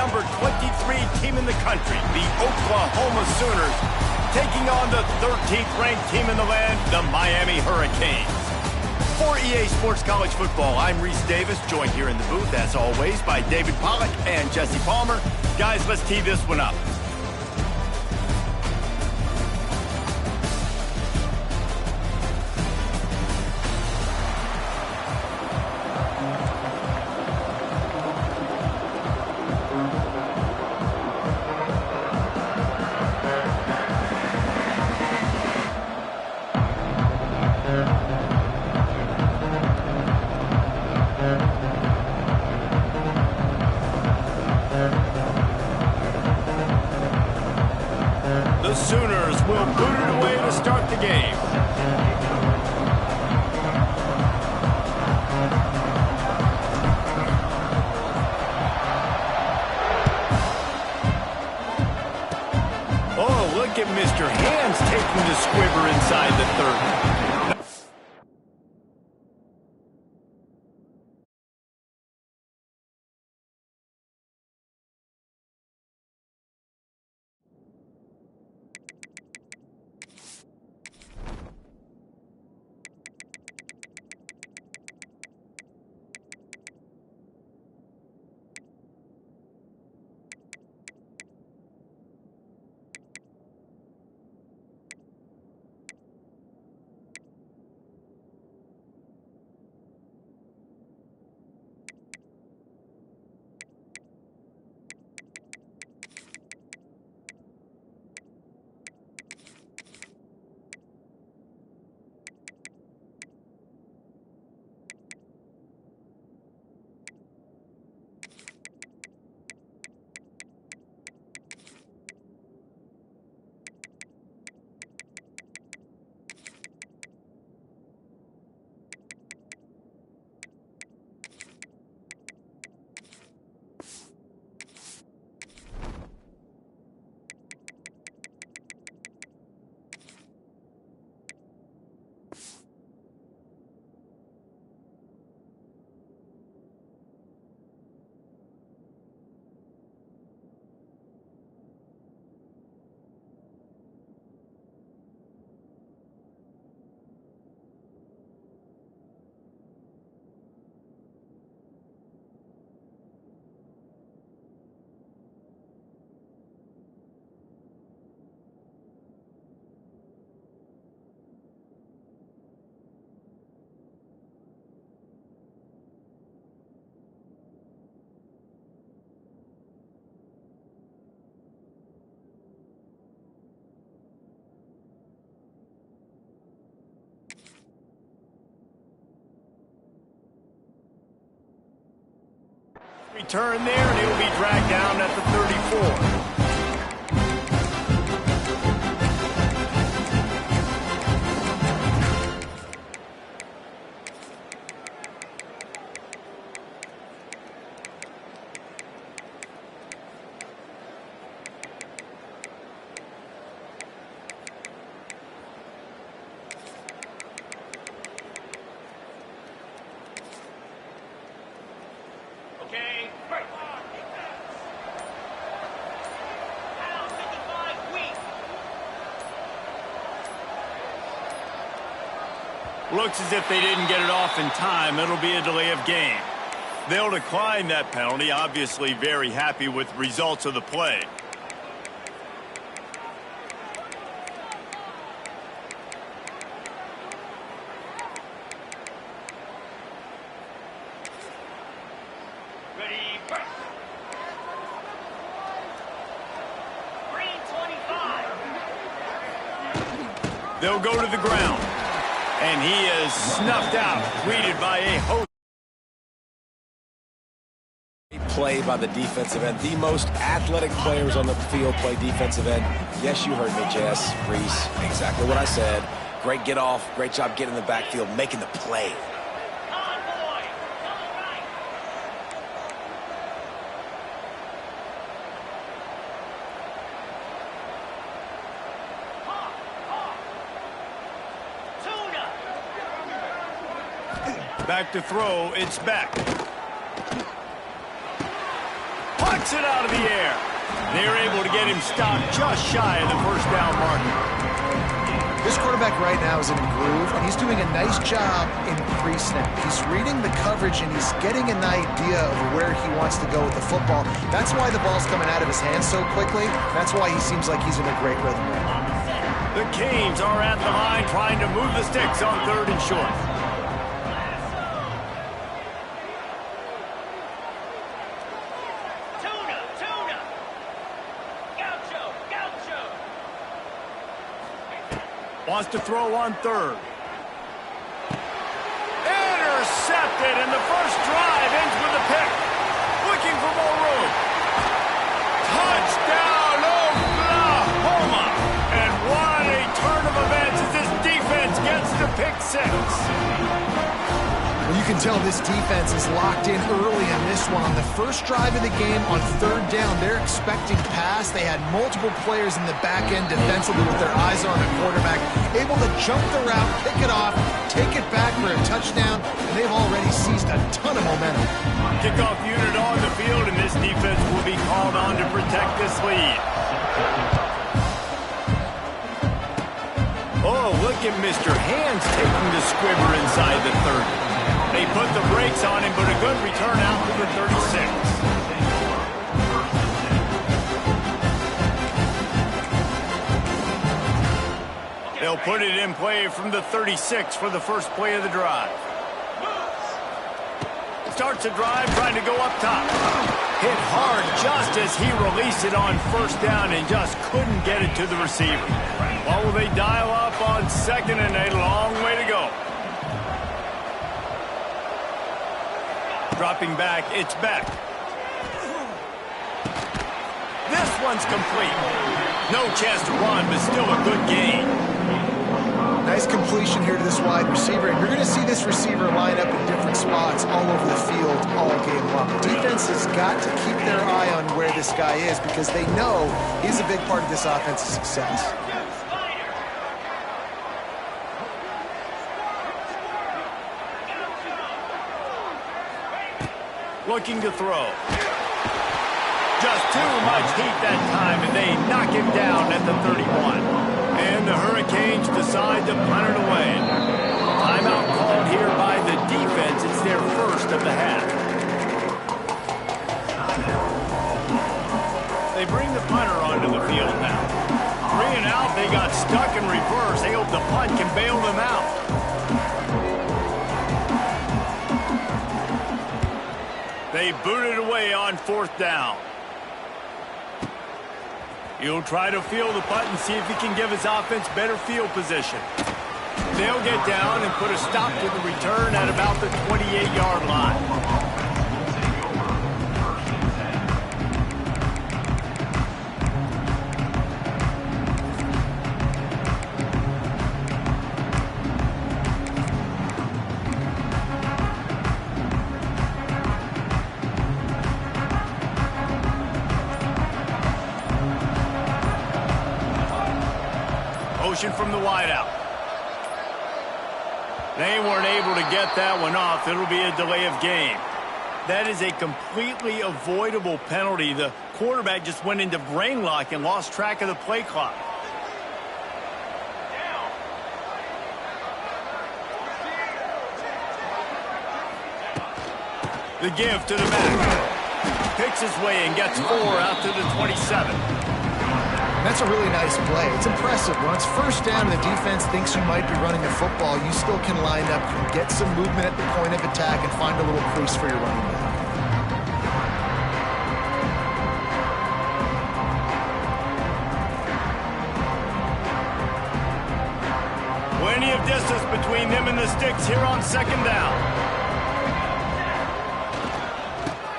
number 23 team in the country, the Oklahoma Sooners, taking on the 13th ranked team in the land, the Miami Hurricanes. For EA Sports College Football, I'm Reese Davis, joined here in the booth, as always, by David Pollack and Jesse Palmer. Guys, let's tee this one up. The Sooners will boot it away to start the game. Oh, look at Mr. Hands taking the squibber inside the 30. Return there, and it will be dragged down at the 34. Okay, break. Now 55 weak. Looks as if they didn't get it off in time. It'll be a delay of game. They'll decline that penalty, obviously very happy with results of the play. Ready, break. Green 25. They'll go to the ground. And he is snuffed out, greeted by a host. Play by the defensive end. The most athletic players on the field play defensive end. Yes, you heard me, Jess, Reese. Exactly what I said. Great get off. Great job getting in the backfield, making the play. Back to throw, it's back. Punch! Pokes it out of the air. They're able to get him stopped just shy of the first down marker. This quarterback right now is in a groove, and he's doing a nice job in pre-snap. He's reading the coverage, and he's getting an idea of where he wants to go with the football. That's why the ball's coming out of his hands so quickly. That's why he seems like he's in a great rhythm right now. The Canes are at the line trying to move the sticks on 3rd and short. Tuna. Gaucho. Wants to throw on 3rd. Intercepted, and the first drive ends with a pick. Looking for more room. Touchdown, Oklahoma! And what a turn of events as this defense gets to pick 6. Well, you can tell this defense is locked in early in this one. On the first drive of the game, on 3rd down, they're expecting pass. They had multiple players in the back end defensively with their eyes on the quarterback, able to jump the route, pick it off, take it back for a touchdown, and they've already seized a ton of momentum. Kickoff unit on the field, and this defense will be called on to protect this lead. Oh, look at Mr. Hands taking the squibber inside the 30. They put the brakes on him, but a good return out to the 36. They'll put it in play from the 36 for the first play of the drive. Starts the drive trying to go up top. Hit hard just as he released it on 1st down and just couldn't get it to the receiver. Well, will they dial up on 2nd and a long way to go? Dropping back, it's Beck. This one's complete. No chance to run, but still a good gain. Nice completion here to this wide receiver, and you're going to see this receiver line up in different spots all over the field all game long. Defense has got to keep their eye on where this guy is because they know he's a big part of this offense's success. Looking to throw. Just too much heat that time, and they knock him down at the 31. And the Hurricanes decide to punt it away. Timeout called here by the defense. It's their first of the half. They bring the punter onto the field now. 3 and out, they got stuck in reverse. They hope the punt can bail them out. They boot it away on 4th down. He'll try to field the punt and see if he can give his offense better field position. They'll get down and put a stop to the return at about the 28-yard line. From the wideout. They weren't able to get that one off. It'll be a delay of game. That is a completely avoidable penalty. The quarterback just went into brain lock and lost track of the play clock. The give to the back. Picks his way and gets 4 out to the 27. That's a really nice play. It's impressive. When it's 1st down and the defense thinks you might be running the football, you still can line up and get some movement at the point of attack and find a little crease for your running back. Plenty of distance between them and the sticks here on 2nd down.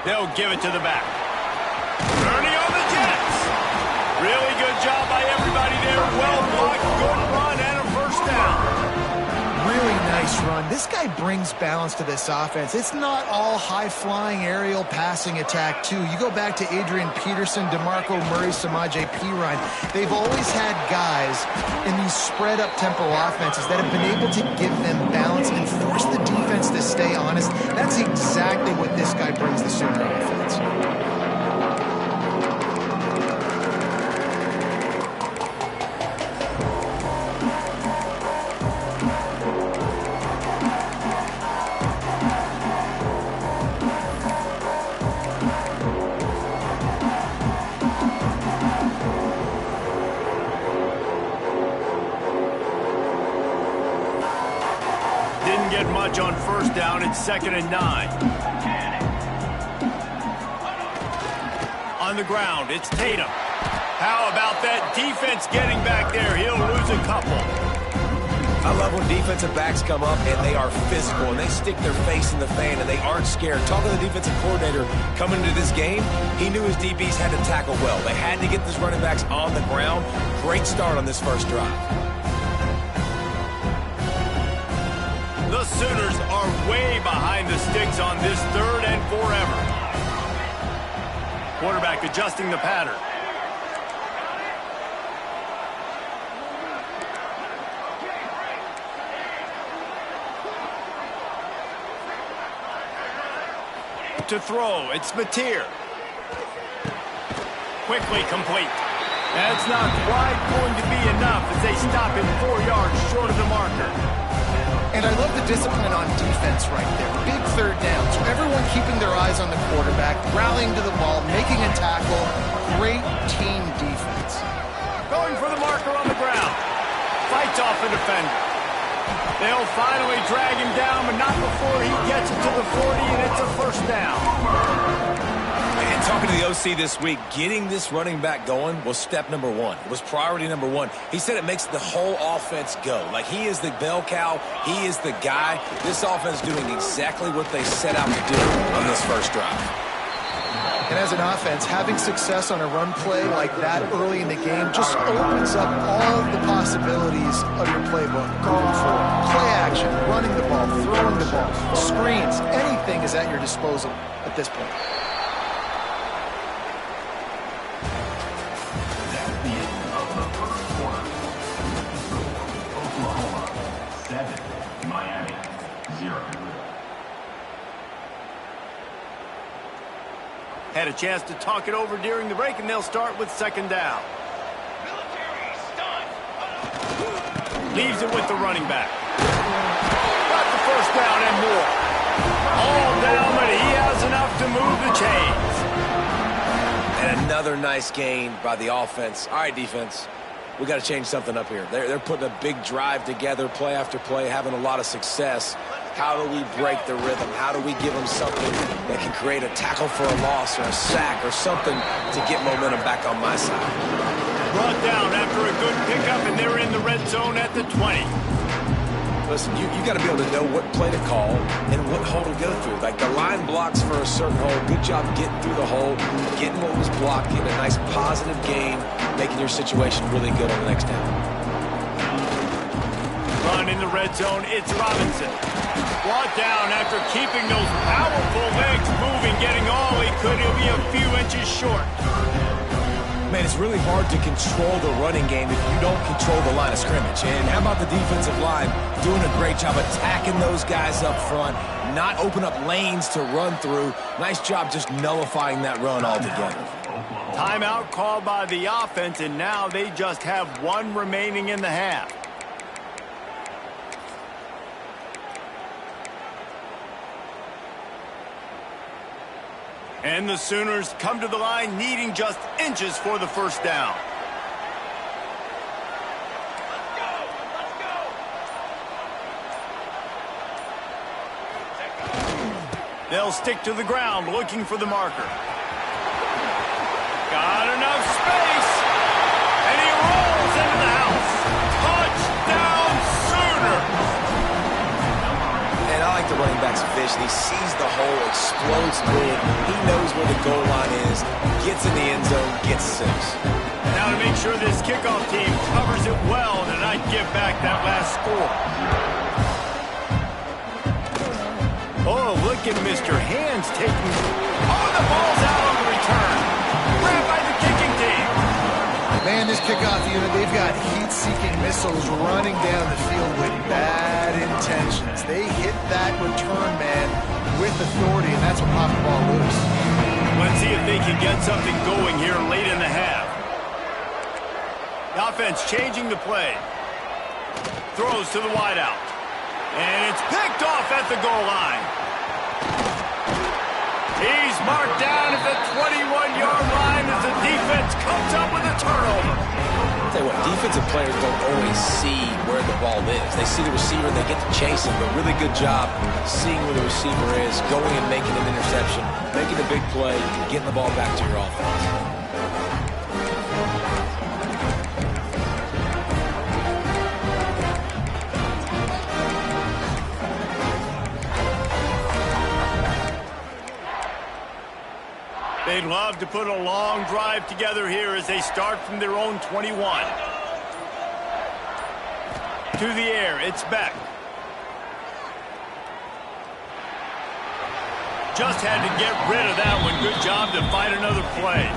They'll give it to the back. Ernie on the Jets. Really good job by everybody there. Well blocked, good run, and a 1st down. Really nice run. This guy brings balance to this offense. It's not all high-flying aerial passing attack, too. You go back to Adrian Peterson, DeMarco Murray, Samaje Perine. They've always had guys in these spread-up tempo offenses that have been able to give them balance and force the defense to stay honest. That's exactly what this guy brings the Sooner offense. much on first down. It's 2nd and 9. On the ground, it's Tatum. How about that defense getting back there? He'll lose a couple. I love when defensive backs come up and they are physical and they stick their face in the fan and they aren't scared. Talking to the defensive coordinator coming into this game, he knew his DBs had to tackle well. They had to get these running backs on the ground. Great start on this first drive. The Sooners are way behind the sticks on this 3rd and forever. Quarterback adjusting the pattern. To throw, it's Mateer. Quickly complete. That's not quite going to be enough as they stop him 4 yards short of the marker. And I love the discipline on defense right there. Big 3rd down. So everyone keeping their eyes on the quarterback, rallying to the ball, making a tackle. Great team defense. Going for the marker on the ground. Fights off a defender. They'll finally drag him down, but not before he gets it to the 40, and it's a first down. And talking to the OC this week, getting this running back going was step number 1. It was priority number 1. He said it makes the whole offense go. Like, he is the bell cow. He is the guy. This offense is doing exactly what they set out to do on this first drive. And as an offense, having success on a run play like that early in the game just opens up all the possibilities of your playbook going forward. Play action, running the ball, throwing the ball, screens, anything is at your disposal at this point. That's the end of the first quarter. Oklahoma 7, Miami 0. Had a chance to talk it over during the break, and they'll start with 2nd down. Military stun. Leaves it with the running back. Got the first down and more. All down, but he has enough to move the chains. And another nice gain by the offense. All right, defense, we got to change something up here. They're putting a big drive together, play after play, having a lot of success. How do we break the rhythm? How do we give them something that can create a tackle for a loss or a sack or something to get momentum back on my side? Brought down after a good pickup, and they're in the red zone at the 20. Listen, you got to be able to know what play to call and what hole to go through. Like, the line blocks for a certain hole. Good job getting through the hole, getting what was blocked, getting a nice positive gain, making your situation really good on the next down. Run in the red zone, it's Robinson. Brought down after keeping those powerful legs moving, getting all he could. He'll be a few inches short. Man, it's really hard to control the running game if you don't control the line of scrimmage. And how about the defensive line doing a great job attacking those guys up front, not open up lanes to run through. Nice job just nullifying that run altogether. Timeout called by the offense, and now they just have 1 remaining in the half. And the Sooners come to the line needing just inches for the first down. Let's go. They'll stick to the ground looking for the marker. Got enough space. And he rolls into the house. Touchdown Sooners. And I like the running back's vision. He sees the hole, explodes through it. He knows where the goal line is, gets in the end zone, gets 6. Now to make sure this kickoff team covers it well and not give back that last score. Oh, look at Mr. Hands taking... Oh, the ball's out on the return. Grabbed by the kicking team. Man, this kickoff unit, they've got heat-seeking missiles running down the field with bad intentions. They hit that return man with authority, and that's what popped the ball loose. Let's see if they can get something going here late in the half. The offense changing the play. Throws to the wideout. And it's picked off at the goal line. He's marked down at the 21-yard line as the defense comes up with a turnover. tell you what, defensive players don't always see where the ball is. They see the receiver, they get to chase him, but really good job seeing where the receiver is, going and making an interception, making a big play, getting the ball back to your offense. They'd love to put a long drive together here as they start from their own 21. To the air, it's Beck. Just had to get rid of that one. Good job to find another play.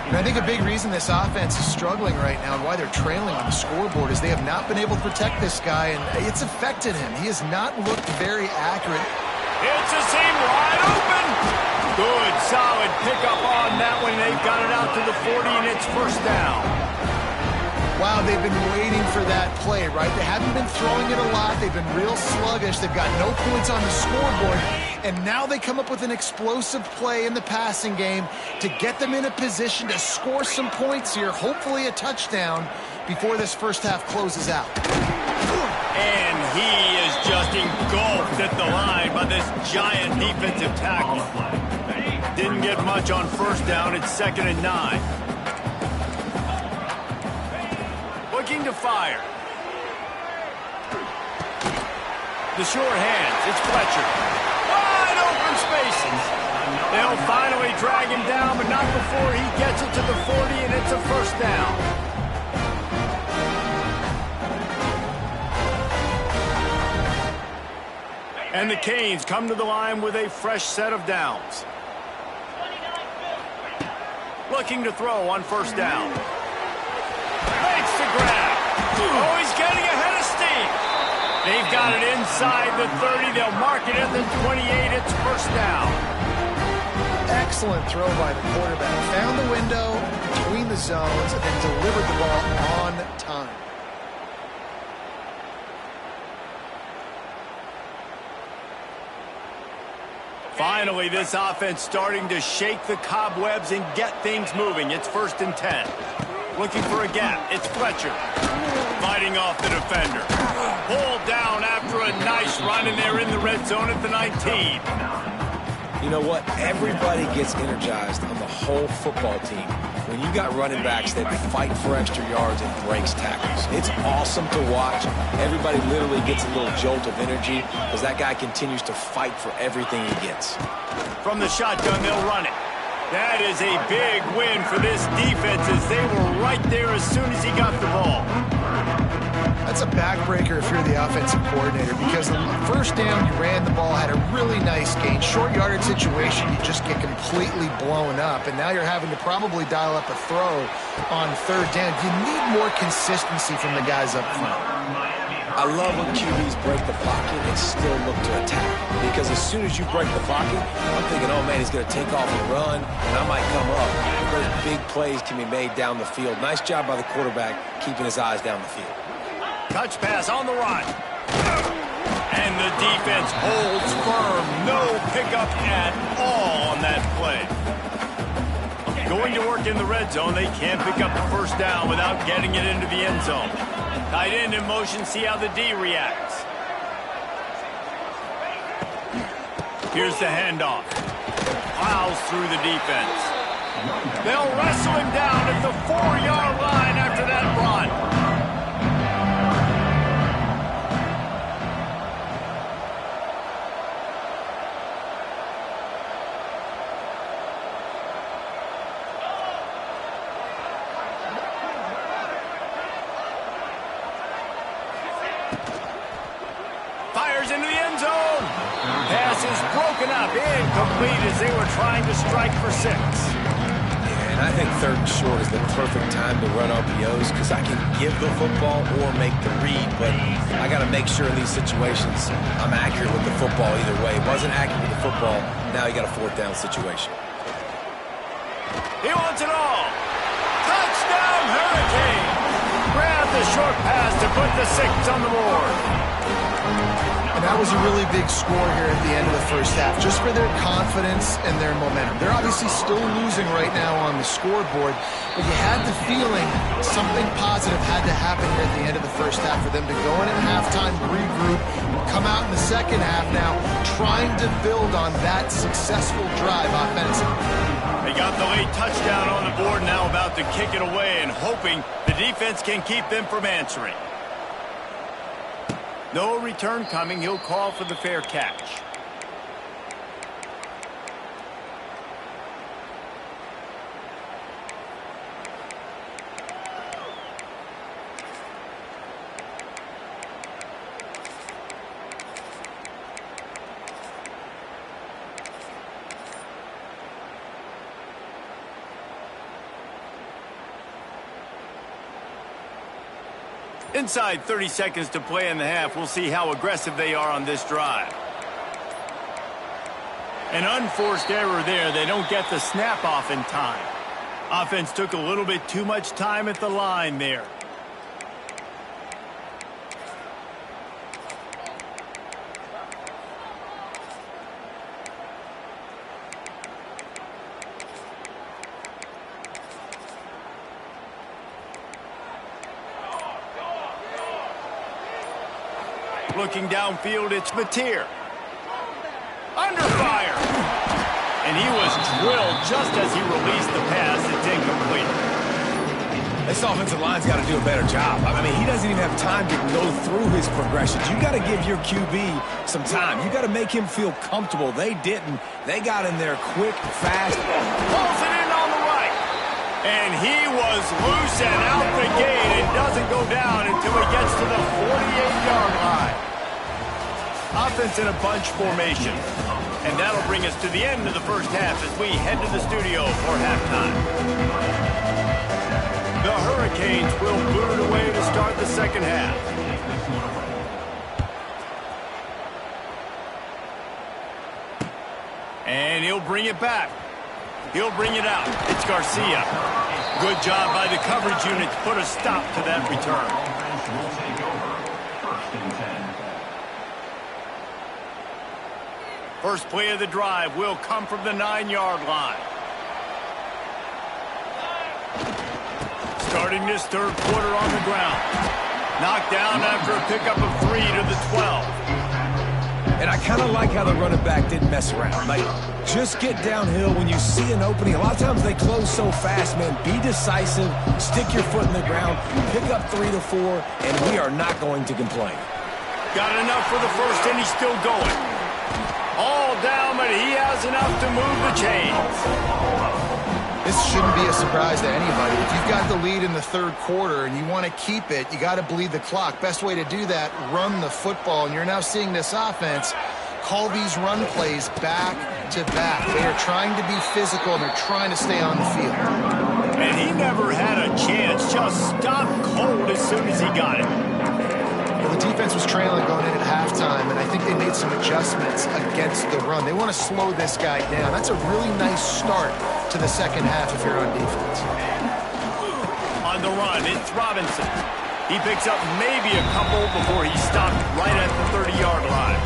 And I think a big reason this offense is struggling right now and why they're trailing on the scoreboard is they have not been able to protect this guy, and it's affected him. He has not looked very accurate. It's a seam wide open. Good, solid pickup on that one. They've got it out to the 40, and it's first down. Wow, they've been waiting for that play, right? They haven't been throwing it a lot. They've been real sluggish. They've got no points on the scoreboard. And now they come up with an explosive play in the passing game to get them in a position to score some points here, hopefully a touchdown, before this first half closes out. And he is just engulfed at the line by this giant defensive tackle. Didn't get much on first down. It's 2nd and 9. Looking to fire. The short hands. It's Fletcher. Wide open spaces. They'll finally drag him down, but not before he gets it to the 40, and it's a first down. And the Canes come to the line with a fresh set of downs. Looking to throw on first down. Makes the grab. Oh, he's getting ahead of steam. They've got it inside the 30. They'll mark it at the 28. It's first down. Excellent throw by the quarterback. Found the window between the zones and then delivered the ball on time. Finally, this offense starting to shake the cobwebs and get things moving. It's 1st and 10. Looking for a gap. It's Fletcher. Fighting off the defender. Pulled down after a nice run, and they're in the red zone at the 19. You know what? Everybody gets energized on the whole football team when you got running backs that fight for extra yards and breaks tackles. It's awesome to watch. Everybody literally gets a little jolt of energy as that guy continues to fight for everything he gets. From the shotgun, they'll run it. That is a big win for this defense as they were right there as soon as he got the ball. That's a backbreaker if you're the offensive coordinator, because on the first down, you ran the ball, had a really nice gain. Short yardage situation, you just get completely blown up, and now you're having to probably dial up a throw on third down. You need more consistency from the guys up front. I love when QBs break the pocket and still look to attack, because as soon as you break the pocket, I'm thinking, oh man, he's going to take off and run, and I might come up. But those big plays can be made down the field. Nice job by the quarterback keeping his eyes down the field. Touch pass on the run. And the defense holds firm. No pickup at all on that play. Going to work in the red zone. They can't pick up the first down without getting it into the end zone. Tight end in motion. See how the D reacts. Here's the handoff. Plows through the defense. They'll wrestle him down at the 4-yard line after that run. Fires into the end zone. Pass is broken up. Incomplete as they were trying to strike for 6. Yeah, and I think 3rd and short is the perfect time to run RPOs because I can give the football or make the read, but I got to make sure in these situations I'm accurate with the football either way. Wasn't accurate with the football. Now you got a 4th down situation. He wants it all. Touchdown, Hurricane. Grab the short pass to put the 6 on the board. And that was a really big score here at the end of the first half, just for their confidence and their momentum. They're obviously still losing right now on the scoreboard, but you had the feeling something positive had to happen here at the end of the first half for them to go in at halftime, regroup, and come out in the second half now trying to build on that successful drive offensively. They got the late touchdown on the board, now about to kick it away and hoping the defense can keep them from answering. No return coming. He'll call for the fair catch. Inside 30 seconds to play in the half. We'll see how aggressive they are on this drive. An unforced error there. They don't get the snap off in time. Offense took a little bit too much time at the line there. Looking downfield, it's Mateer. Under fire. And he was drilled just as he released the pass. It's incomplete. This offensive line's got to do a better job. I mean, he doesn't even have time to go through his progressions. You got to give your QB some time. You got to make him feel comfortable. They didn't. They got in there quick, fast. Pulls it in on the right. And he was loose and out the gate and doesn't go down until he gets to the 48-yard line. Offense in a bunch formation. And that'll bring us to the end of the first half as we head to the studio for halftime. The Hurricanes will boot it away to start the second half. And he'll bring it back. He'll bring it out. It's Garcia. Good job by the coverage unit to put a stop to that return. Will take over. First and 10. First play of the drive will come from the 9-yard line. Starting this third quarter on the ground. Knocked down after a pickup of 3 to the 12. And I kind of like how the running back didn't mess around. Like, just get downhill when you see an opening. A lot of times they close so fast, man. Be decisive, stick your foot in the ground, pick up 3 to 4, and we are not going to complain. Got enough for the first, and he's still going. All down, but he has enough to move the chains. This shouldn't be a surprise to anybody. If you've got the lead in the third quarter and you want to keep it, you got to bleed the clock. Best way to do that, run the football. And you're now seeing this offense call these run plays back to back. They are trying to be physical, and they're trying to stay on the field. And he never had a chance. Just stopped cold as soon as he got it. Well, the defense was trailing going in at halftime, and I think they made some adjustments against the run. They want to slow this guy down. That's a really nice start to the second half if you're on defense. On the run, it's Robinson. He picks up maybe a couple before he stopped right at the 30-yard line.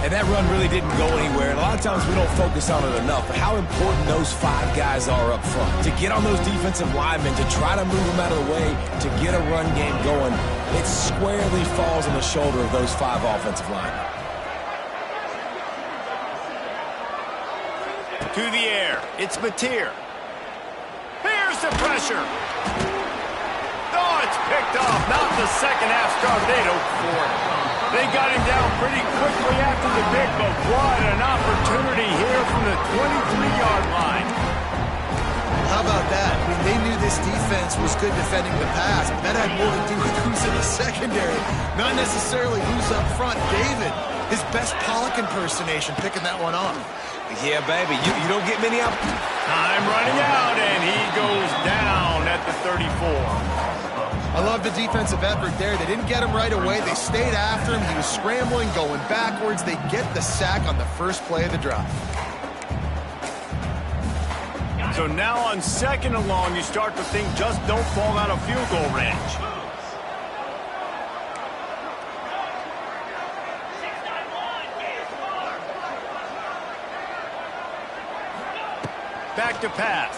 And that run really didn't go anywhere. And a lot of times we don't focus on it enough. But how important those 5 guys are up front. To get on those defensive linemen, to try to move them out of the way, to get a run game going, it squarely falls on the shoulder of those 5 offensive linemen. To the air, it's Mateer. Here's the pressure. Oh, it's picked off. Not the second half start they'd hoped for. They got him down pretty quickly after the pick, but what an opportunity here from the 23-yard line. How about that? I mean, they knew this defense was good defending the pass, but that had more to do with who's in the secondary, not necessarily who's up front. David, his best Pollock impersonation, picking that one off. Yeah, baby, you don't get many up. Time running out, and he goes down at the 34. I love the defensive effort there. They didn't get him right away. They stayed after him. He was scrambling, going backwards. They get the sack on the first play of the drive. So now on second and long, you start to think just don't fall out of field goal range. Back to pass.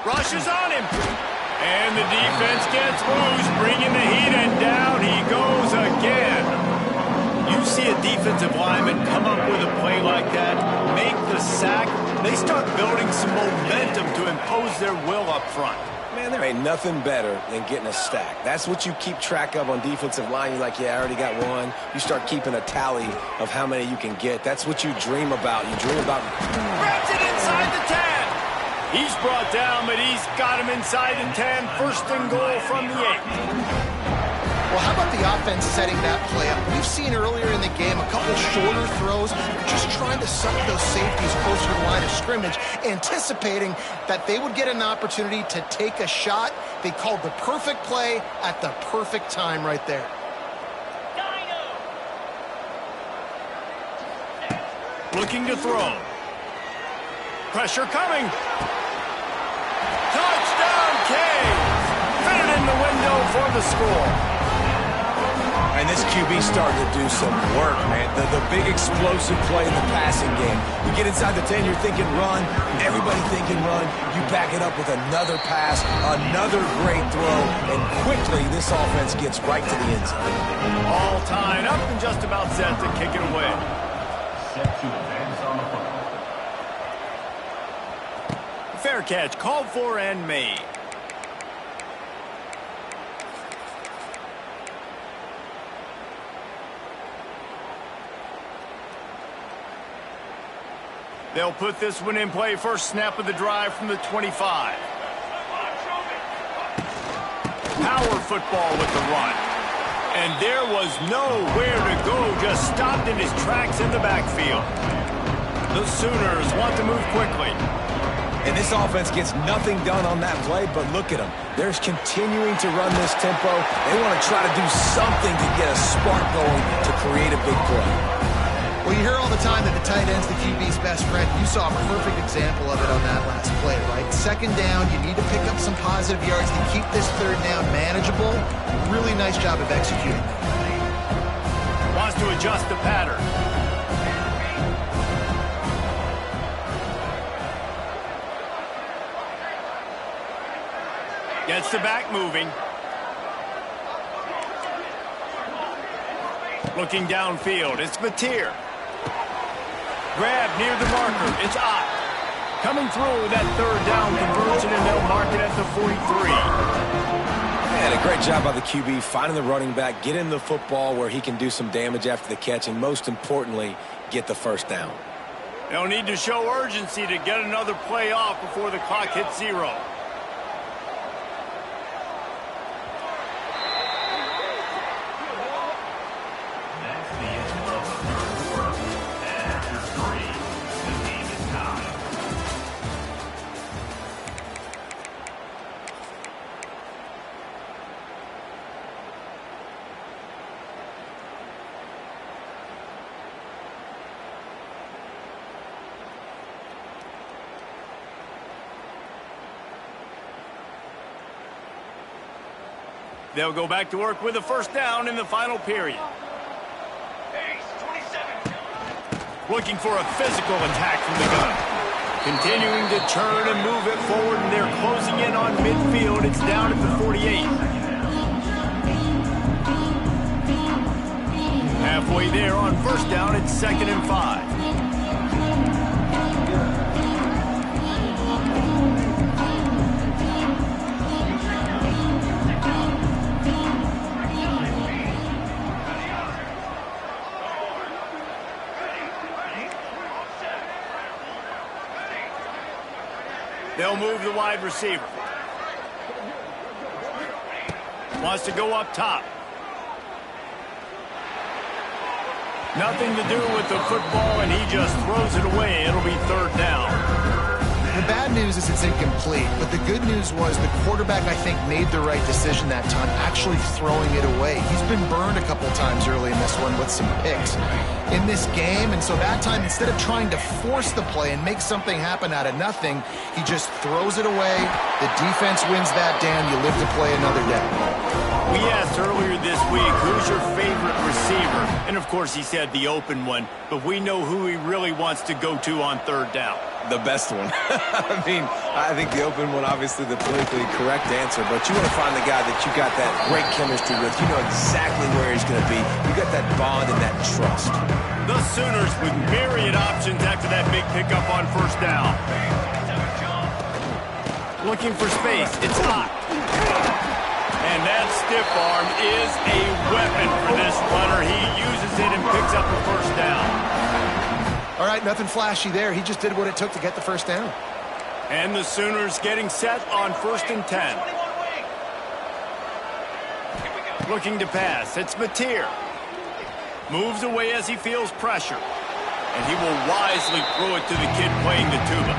Rushes on him. And the defense gets loose, bringing the heat, and down he goes again. You see a defensive lineman come up with a play like that, make the sack, they start building some momentum to impose their will up front. Man, there ain't nothing better than getting a stack. That's what you keep track of on defensive line. You're like, yeah, I already got one. You start keeping a tally of how many you can get. That's what you dream about. You dream about... Grabs it inside the 10. He's brought down, but he's got him inside the 10. First and goal from the 8. Well, how about the offense setting that play up? We've seen earlier in the game a couple shorter throws, just trying to suck those safeties closer to the line of scrimmage, anticipating that they would get an opportunity to take a shot. They called the perfect play at the perfect time right there. Looking to throw. Pressure coming. Touchdown, Canes! Fit it in the window for the score. And this QB's starting to do some work, man. The big explosive play in the passing game. You get inside the 10, you're thinking run. Everybody thinking run. You back it up with another pass, another great throw, and quickly this offense gets right to the end zone. All tied up and just about set to kick it away. Set to advance on the football. Fair catch, called for and made. They'll put this one in play. First snap of the drive from the 25. Power football with the run. And there was nowhere to go. Just stopped in his tracks in the backfield. The Sooners want to move quickly. And this offense gets nothing done on that play, but look at them. They're continuing to run this tempo. They want to try to do something to get a spark going to create a big play. Well, you hear all the time that the tight end's the QB's best friend. You saw a perfect example of it on that last play, right? Second down, you need to pick up some positive yards to keep this third down manageable. Really nice job of executing. Wants to adjust the pattern. Gets the back moving. Looking downfield, it's Mateer. Grab near the marker, it's Ott. Coming through that third down conversion, and they'll mark it at the 43. And a great job by the QB finding the running back, getting the football where he can do some damage after the catch, and most importantly, get the first down. They'll need to show urgency to get another play off before the clock hits 0. They'll go back to work with a first down in the final period. Ace, 27. Looking for a physical attack from the gun. Continuing to turn and move it forward, and they're closing in on midfield. It's down at the 48. Halfway there on first down, it's 2nd and 5. They'll move the wide receiver. Wants to go up top. Nothing to do with the football, and he just throws it away. It'll be third down. The bad news is it's incomplete, but the good news was the quarterback, I think, made the right decision that time, actually throwing it away. He's been burned a couple times early in this one with some picks in this game, and so that time, instead of trying to force the play and make something happen out of nothing, he just throws it away. The defense wins that down. You live to play another day. We asked earlier this week, who's your favorite receiver? And, of course, he said the open one, but we know who he really wants to go to on third down. The best one. I mean, I think the open one, obviously the politically correct answer, but you want to find the guy that you got that great chemistry with. You know exactly where he's going to be. You got that bond and that trust. The Sooners with myriad options after that big pickup on first down. Looking for space. It's hot. And that stiff arm is a weapon for this runner. He uses it and picks up the first down. All right, nothing flashy there. He just did what it took to get the first down. And the Sooners getting set on 1st and 10. Looking to pass. It's Mateer. Moves away as he feels pressure. And he will wisely throw it to the kid playing the tuba.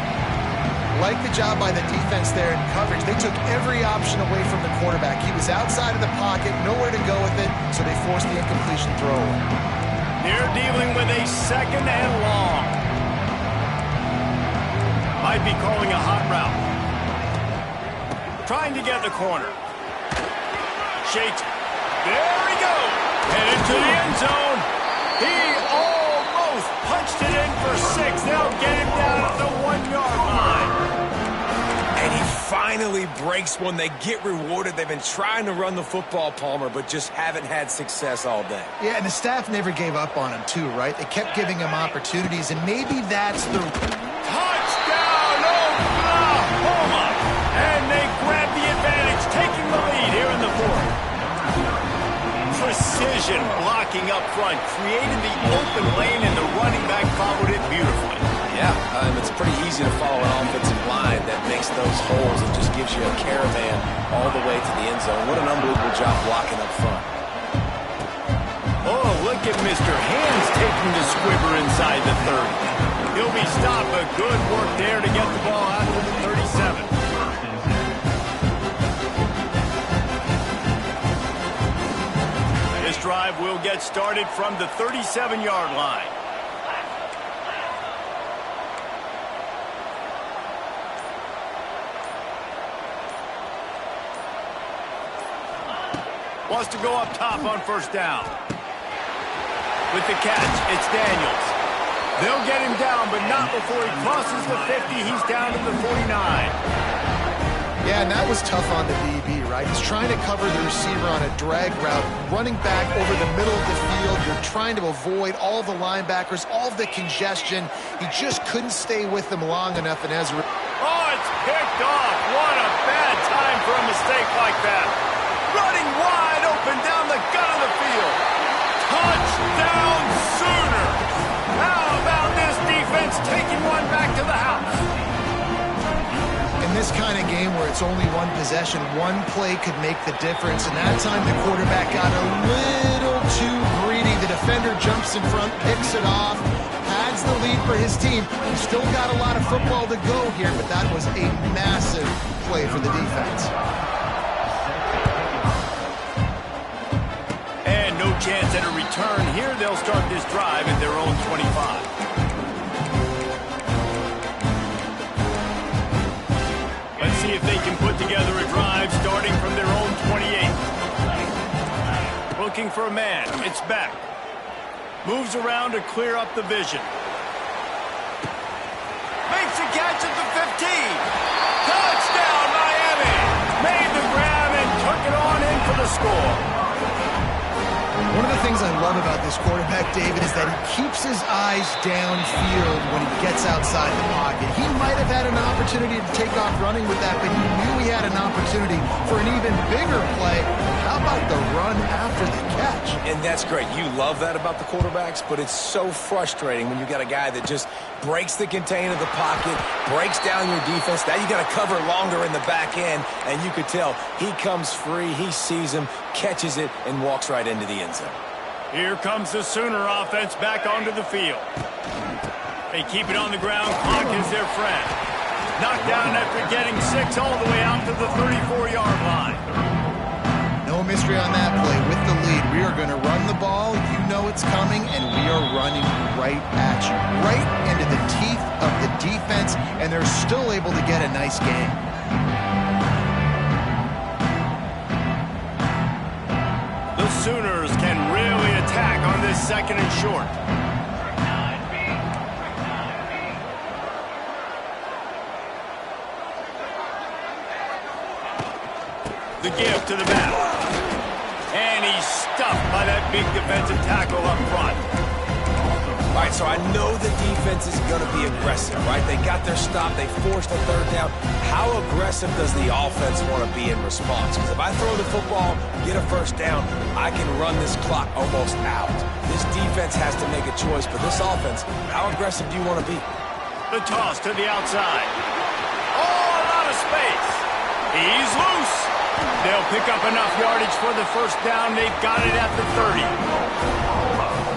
Like the job by the defense there in coverage. They took every option away from the quarterback. He was outside of the pocket, nowhere to go with it, so they forced the incompletion throw. They're dealing with a 2nd and long. Might be calling a hot route. Trying to get the corner. Shakes. There he goes. Headed to the end zone. He almost punched it in for 6. They'll get him down at the 1-yard line. And he finally breaks one. They get rewarded. They've been trying to run the football, Palmer, but just haven't had success all day. Yeah, and the staff never gave up on him, too, right? They kept giving him opportunities, and maybe that's the... Touchdown, Oklahoma! And they grab the advantage, taking the lead here in the 4th. Precision blocking up front, created the open lane, and the running back followed it beautifully. Yeah, it's pretty easy to follow an offensive line that makes those holes and just gives you a caravan all the way to the end zone. What an unbelievable job blocking up front. Oh, look at Mr. Hands taking the squibber inside the 30. He'll be stopped, but good work there to get the ball out to the 37. This drive will get started from the 37-yard line. Wants to go up top on first down. With the catch, it's Daniels. They'll get him down, but not before he crosses the 50. He's down to the 49. Yeah, and that was tough on the DB, right? He's trying to cover the receiver on a drag route, running back over the middle of the field. You're trying to avoid all the linebackers, all of the congestion. He just couldn't stay with them long enough, and as... Oh, it's picked off. What a bad time for a mistake like that. Running wide open down the gut of the field. Touchdown, Sooners! How about this defense taking one back to the house? In this kind of game where it's only one possession, one play could make the difference, and that time the quarterback got a little too greedy. The defender jumps in front, picks it off, adds the lead for his team. He's still got a lot of football to go here, but that was a massive play for the defense. And no chance at a return here. They'll start this drive at their own 25. Let's see if they can put together a drive starting from their own 28. Looking for a man. It's back. Moves around to clear up the vision. Makes a catch at the 15. Touchdown, Miami. Made the grab and took it on in for the score. One of the things I love about this quarterback, David, is that he keeps his eyes downfield when he gets outside the pocket. He might have had an opportunity to take off running with that, but he knew he had an opportunity for an even bigger play. How about the run after the catch? And that's great. You love that about the quarterbacks, but it's so frustrating when you got a guy that just breaks the contain of the pocket, breaks down your defense. Now you got to cover longer in the back end, and you could tell he comes free, he sees him, catches it, and walks right into the end zone. Here comes the Sooner offense back onto the field. They keep it on the ground. Clock is their friend. Knocked down after getting 6 all the way out to the 34-yard line. No mystery on that play. With the lead, we are going to run the ball. You know it's coming, and we are running right at you. Right into the teeth of the defense, and they're still able to get a nice game. The Sooners can really attack on this 2nd and short. The give to the back. And he's stuffed by that big defensive tackle up front. All right, so I know the defense is going to be aggressive, right? They got their stop. They forced a third down. How aggressive does the offense want to be in response? Because if I throw the football, get a first down, I can run this clock almost out. This defense has to make a choice, but this offense, how aggressive do you want to be? The toss to the outside. Oh, a lot of space. He's loose. They'll pick up enough yardage for the first down. They've got it at the 30.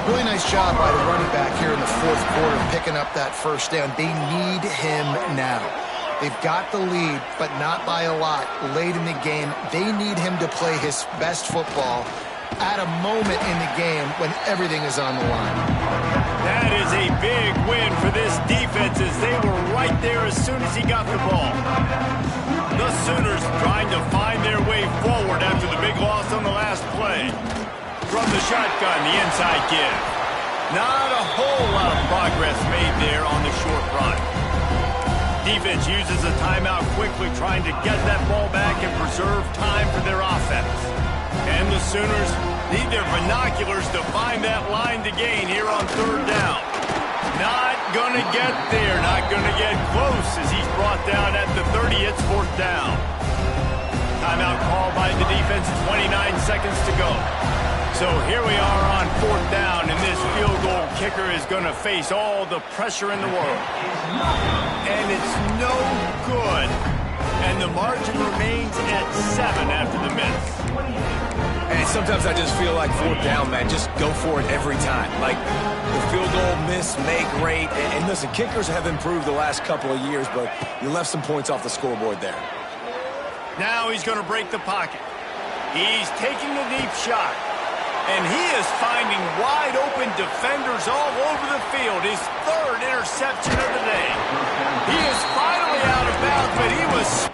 Really nice job by the running back here in the fourth quarter, picking up that first down. They need him now. They've got the lead, but not by a lot. Late in the game, they need him to play his best football at a moment in the game when everything is on the line. That is a big win for this defense as they were right there as soon as he got the ball. The Sooners trying to find their way forward after the big loss on the last play. From the shotgun, the inside give. Not a whole lot of progress made there on the short run. Defense uses a timeout quickly, trying to get that ball back and preserve time for their offense. And the Sooners need their binoculars to find that line to gain here on third down. Not going to get there, not going to get close as he's brought down at the 30. It's fourth down. Timeout called by the defense, 29 seconds to go. So here we are on fourth down, and this field goal kicker is going to face all the pressure in the world. And it's no good. And the margin remains at 7 after the miss. And sometimes I just feel like fourth down, man, just go for it every time. Like the field goal miss, make great. And listen, kickers have improved the last couple of years, but you left some points off the scoreboard there. Now he's going to break the pocket. He's taking the deep shot. And he is finding wide-open defenders all over the field. His third interception of the day. He is finally out of bounds, but he was